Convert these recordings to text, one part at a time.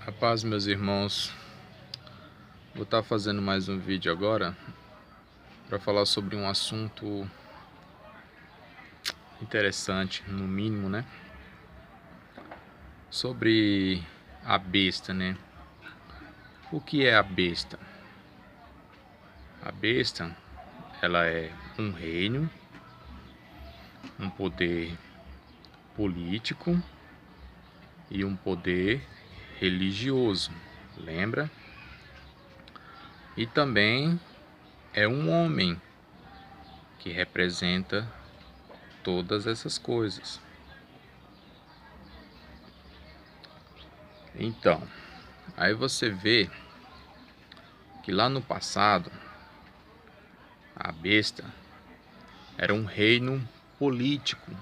Rapaz, meus irmãos, vou estar fazendo mais um vídeo agora para falar sobre um assunto interessante, no mínimo, né? Sobre a besta, né? O que é a besta? A besta, ela é um reino, um poder político e um poder religioso, lembra? E também é um homem que representa todas essas coisas. Então, aí você vê que lá no passado a besta era um reino político.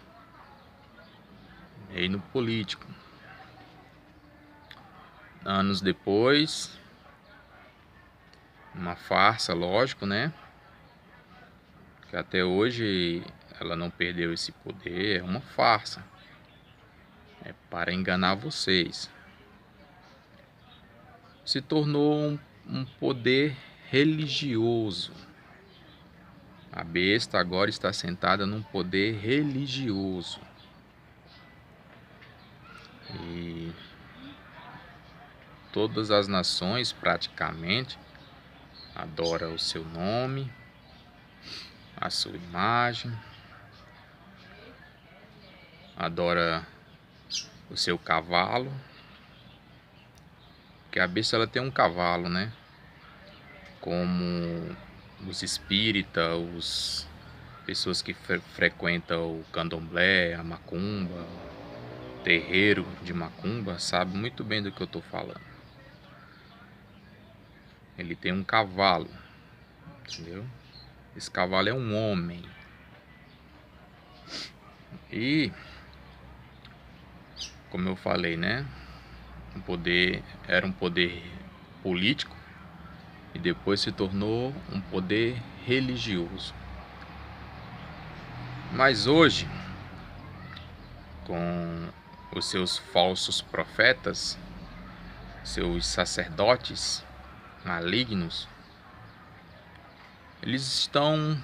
Reino político. Anos depois, uma farsa, lógico, né? Que até hoje ela não perdeu esse poder, é uma farsa. É para enganar vocês. Se tornou um poder religioso. A besta agora está sentada num poder religioso. E todas as nações praticamente adoram o seu nome, a sua imagem, adora o seu cavalo, porque a besta ela tem um cavalo, né? Como os espíritas, os pessoas que frequentam o candomblé, a macumba, o terreiro de macumba, sabe muito bem do que eu tô falando. Ele tem um cavalo, entendeu? Esse cavalo é um homem. E como eu falei, né? Era um poder político e depois se tornou um poder religioso. Mas hoje, com os seus falsos profetas, seus sacerdotes malignos, eles estão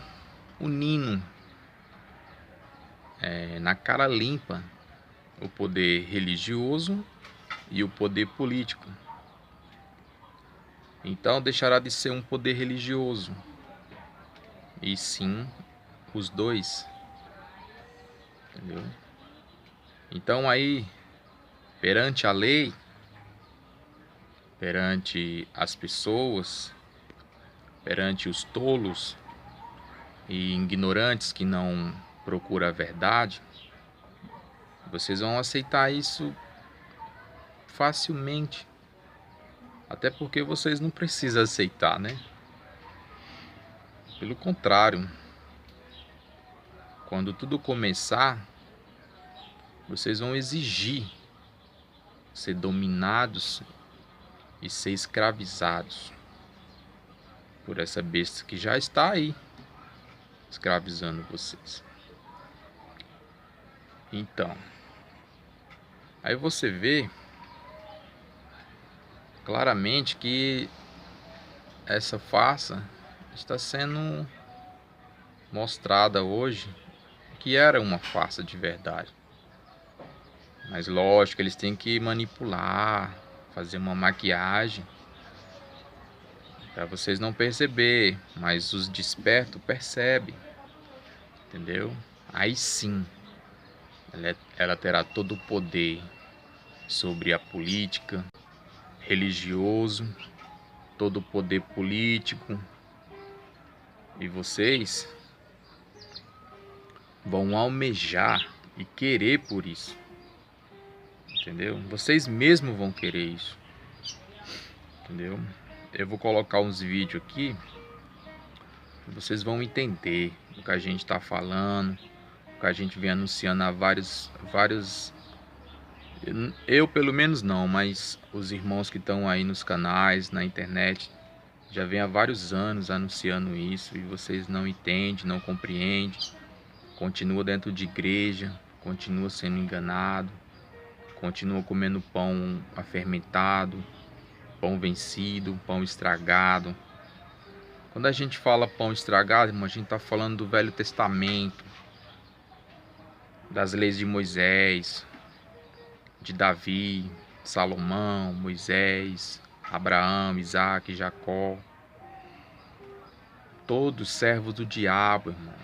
unindo na cara limpa o poder religioso e o poder político. Então deixará de ser um poder religioso, e sim os dois, entendeu? Então aí, perante a lei, perante as pessoas, perante os tolos e ignorantes que não procuram a verdade, vocês vão aceitar isso facilmente. Até porque vocês não precisam aceitar, né? Pelo contrário, quando tudo começar, vocês vão exigir ser dominados e ser escravizados por essa besta que já está aí, escravizando vocês. Então, aí você vê claramente que essa farsa está sendo mostrada hoje que era uma farsa de verdade. Mas lógico, eles têm que manipular, fazer uma maquiagem para vocês não perceber, mas os despertos percebem, entendeu? Aí sim, ela terá todo o poder sobre a política, religioso, todo o poder político, e vocês vão almejar e querer por isso, entendeu? Vocês mesmos vão querer isso, entendeu? Eu vou colocar uns vídeos aqui, vocês vão entender o que a gente está falando, o que a gente vem anunciando há vários. Eu pelo menos não, mas os irmãos que estão aí nos canais, na internet, já vem há vários anos anunciando isso e vocês não entendem, não compreendem, continua dentro de igreja, continua sendo enganado, Continua comendo pão afermentado, pão vencido, pão estragado. Quando a gente fala pão estragado, irmão, a gente está falando do Velho Testamento, das leis de Moisés, de Davi, Salomão, Moisés, Abraão, Isaac, Jacó. Todos servos do diabo, irmão.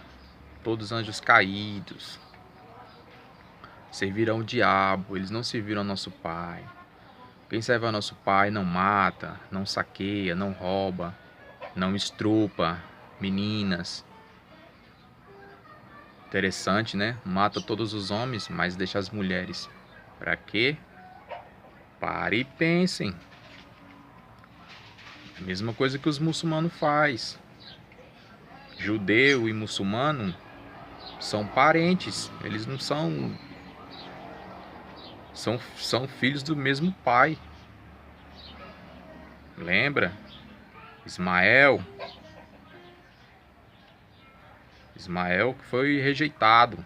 Todos anjos caídos. Servirão o diabo, eles não serviram ao nosso Pai. Quem serve ao nosso Pai não mata, não saqueia, não rouba, não estrupa meninas. Interessante, né? Mata todos os homens, mas deixa as mulheres. Para quê? Pare e pensem. A mesma coisa que os muçulmanos fazem. Judeu e muçulmano são parentes. Eles não são... São filhos do mesmo pai. Lembra? Ismael que foi rejeitado.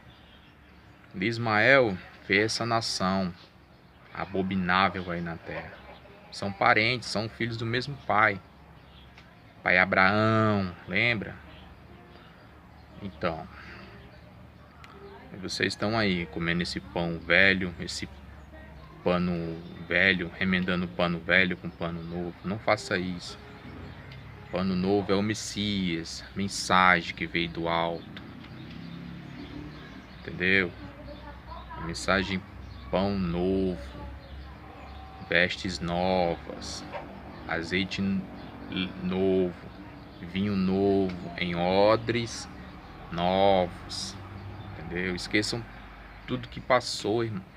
De Ismael fez essa nação abominável aí na terra. São parentes, são filhos do mesmo pai. Pai Abraão, lembra? Então, vocês estão aí comendo esse pão velho, esse pano velho, remendando pano velho com pano novo. Não faça isso. Pano novo é o Messias, mensagem que veio do alto. Entendeu? A mensagem pão novo, vestes novas, azeite novo, vinho novo, em odres novos. Entendeu? Esqueçam tudo que passou, irmão.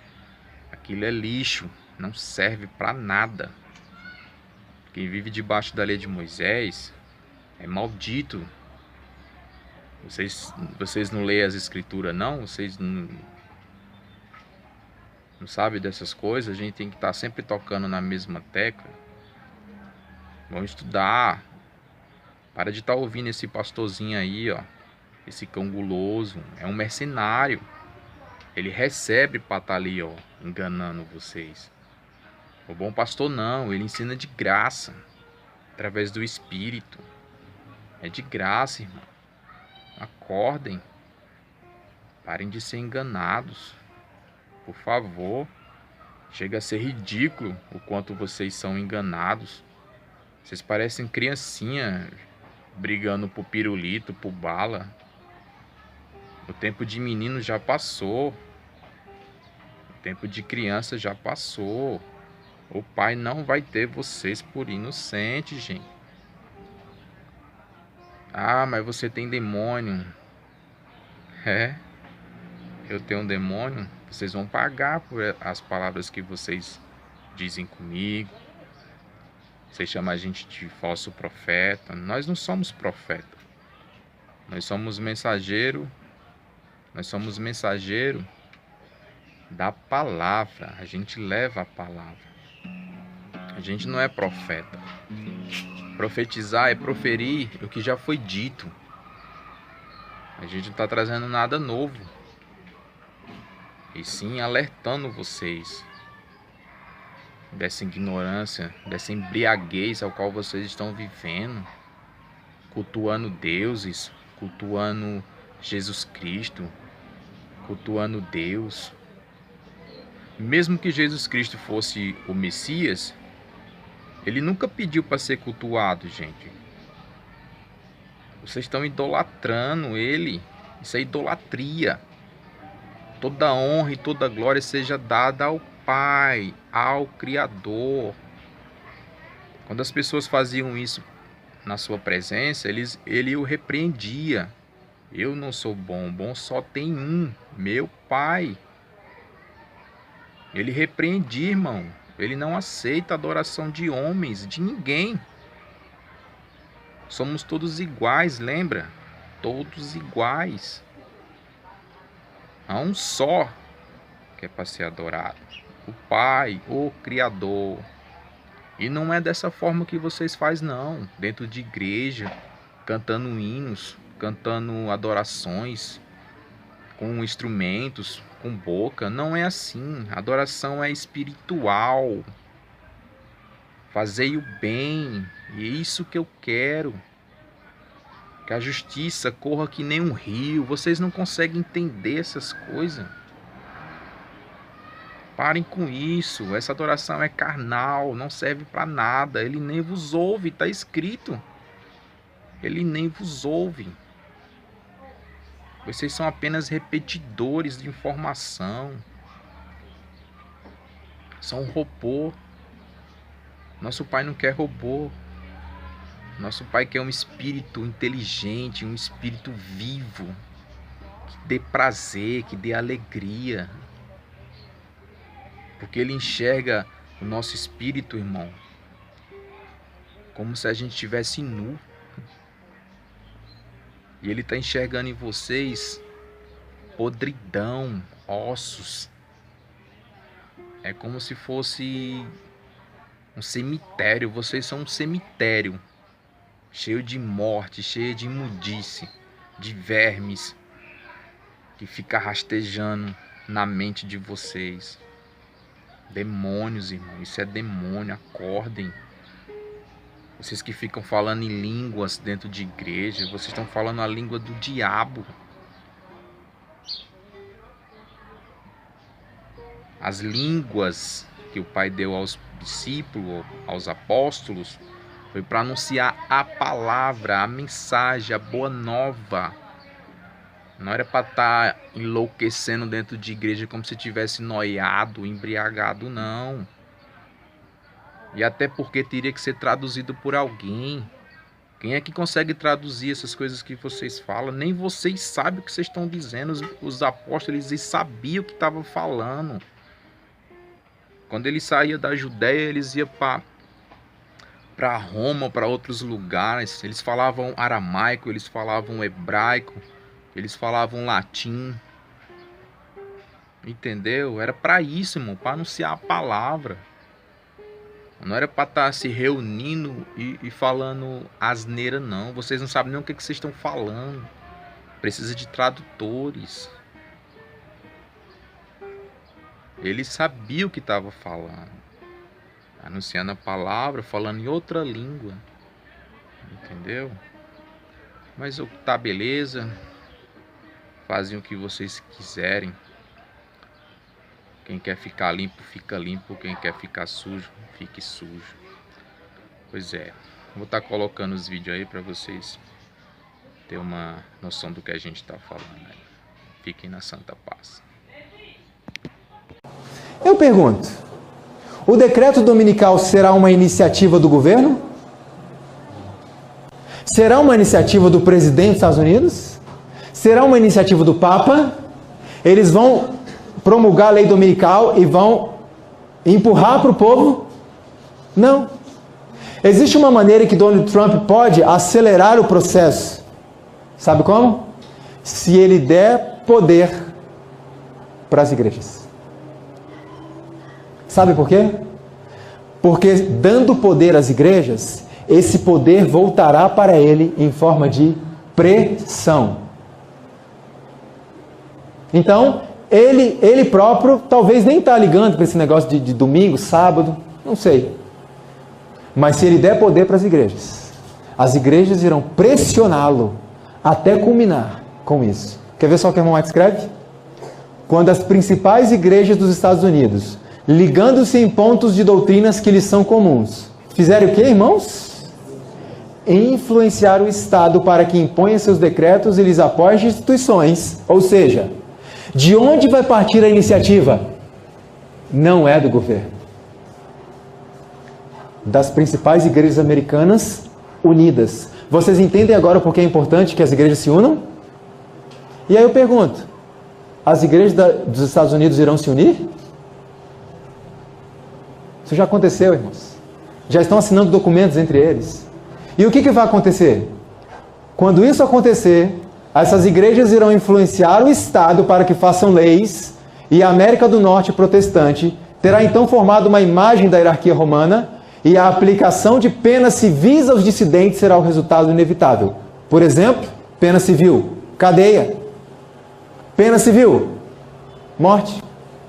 Aquilo é lixo, não serve para nada. Quem vive debaixo da lei de Moisés é maldito. Vocês não leem as escrituras, não? Vocês não sabem dessas coisas? A gente tem que estar sempre tocando na mesma tecla. Vamos estudar. Para de estar ouvindo esse pastorzinho aí, ó. Esse cão guloso. É um mercenário. Ele recebe para estar ali, ó, enganando vocês. O bom pastor não, ele ensina de graça, através do Espírito. É de graça, irmão. Acordem. Parem de ser enganados. Por favor. Chega a ser ridículo o quanto vocês são enganados. Vocês parecem criancinha brigando por pirulito, por bala. O tempo de menino já passou. O tempo de criança já passou. O Pai não vai ter vocês por inocente, gente. Ah, mas você tem demônio. É? Eu tenho um demônio? Vocês vão pagar por as palavras que vocês dizem comigo. Vocês chamam a gente de falso profeta. Nós não somos profeta. Nós somos mensageiro. Nós somos mensageiro da palavra. A gente leva a palavra. A gente não é profeta. Profetizar é proferir o que já foi dito. A gente não está trazendo nada novo. E sim alertando vocês dessa ignorância, dessa embriaguez ao qual vocês estão vivendo. Cultuando deuses, cultuando Jesus Cristo, cultuando Deus. Mesmo que Jesus Cristo fosse o Messias, ele nunca pediu para ser cultuado, gente. Vocês estão idolatrando ele. Isso é idolatria. Toda honra e toda glória seja dada ao Pai, ao Criador. Quando as pessoas faziam isso na sua presença, ele o repreendia. Eu não sou bom, bom só tem um, meu Pai. Ele repreendia, irmão. Ele não aceita adoração de homens, de ninguém. Somos todos iguais, lembra? Todos iguais. Há um só que é para ser adorado. O Pai, o Criador. E não é dessa forma que vocês fazem, não. Dentro de igreja, cantando hinos, cantando adorações, com instrumentos, com boca. Não é assim. Adoração é espiritual. Fazei o bem. E é isso que eu quero. Que a justiça corra que nem um rio. Vocês não conseguem entender essas coisas. Parem com isso. Essa adoração é carnal. Não serve para nada. Ele nem vos ouve. Está escrito. Ele nem vos ouve. Vocês são apenas repetidores de informação. São um robô. Nosso Pai não quer robô. Nosso Pai quer um espírito inteligente, um espírito vivo, que dê prazer, que dê alegria. Porque Ele enxerga o nosso espírito, irmão, como se a gente estivesse nu. E Ele está enxergando em vocês podridão, ossos. É como se fosse um cemitério. Vocês são um cemitério, cheio de morte, cheio de imundice, de vermes, que fica rastejando na mente de vocês. Demônios, irmão. Isso é demônio. Acordem. Vocês que ficam falando em línguas dentro de igreja, vocês estão falando a língua do diabo. As línguas que o Pai deu aos discípulos, aos apóstolos, foi para anunciar a palavra, a mensagem, a boa nova. Não era para estar enlouquecendo dentro de igreja como se tivesse noiado, embriagado, não. E até porque teria que ser traduzido por alguém. Quem é que consegue traduzir essas coisas que vocês falam? Nem vocês sabem o que vocês estão dizendo. Os apóstolos, eles sabiam o que estavam falando. Quando eles saíam da Judéia, eles iam para Roma, para outros lugares. Eles falavam aramaico, eles falavam hebraico, eles falavam latim. Entendeu? Era para isso, irmão, para anunciar a palavra. Não era para estar se reunindo e falando asneira, não. Vocês não sabem nem o que vocês estão falando. Precisa de tradutores. Ele sabia o que estava falando. Anunciando a palavra, falando em outra língua. Entendeu? Mas tá beleza. Fazem o que vocês quiserem. Quem quer ficar limpo, fica limpo. Quem quer ficar sujo, fique sujo. Pois é. Vou estar colocando os vídeos aí para vocês terem uma noção do que a gente está falando aí. Fiquem na santa paz. Eu pergunto, o decreto dominical será uma iniciativa do governo? Será uma iniciativa do presidente dos Estados Unidos? Será uma iniciativa do Papa? Eles vão promulgar a lei dominical e vão empurrar para o povo? Não. Existe uma maneira que Donald Trump pode acelerar o processo. Sabe como? Se ele der poder para as igrejas. Sabe por quê? Porque dando poder às igrejas, esse poder voltará para ele em forma de pressão. Então, ele próprio talvez nem está ligando para esse negócio de domingo, sábado, não sei. Mas se ele der poder para as igrejas irão pressioná-lo até culminar com isso. Quer ver só o que o irmão Mike escreve? Quando as principais igrejas dos Estados Unidos, ligando-se em pontos de doutrinas que lhes são comuns, fizeram o quê, irmãos? Influenciar o Estado para que imponha seus decretos e lhes apoie as instituições. Ou seja, de onde vai partir a iniciativa? Não é do governo. Das principais igrejas americanas unidas. Vocês entendem agora por que é importante que as igrejas se unam? E aí eu pergunto, as igrejas dos Estados Unidos irão se unir? Isso já aconteceu, irmãos. Já estão assinando documentos entre eles. E o que vai acontecer? Quando isso acontecer, essas igrejas irão influenciar o Estado para que façam leis, e a América do Norte protestante terá então formado uma imagem da hierarquia romana, e a aplicação de penas civis aos dissidentes será o resultado inevitável. Por exemplo, pena civil, cadeia. Pena civil, Morte.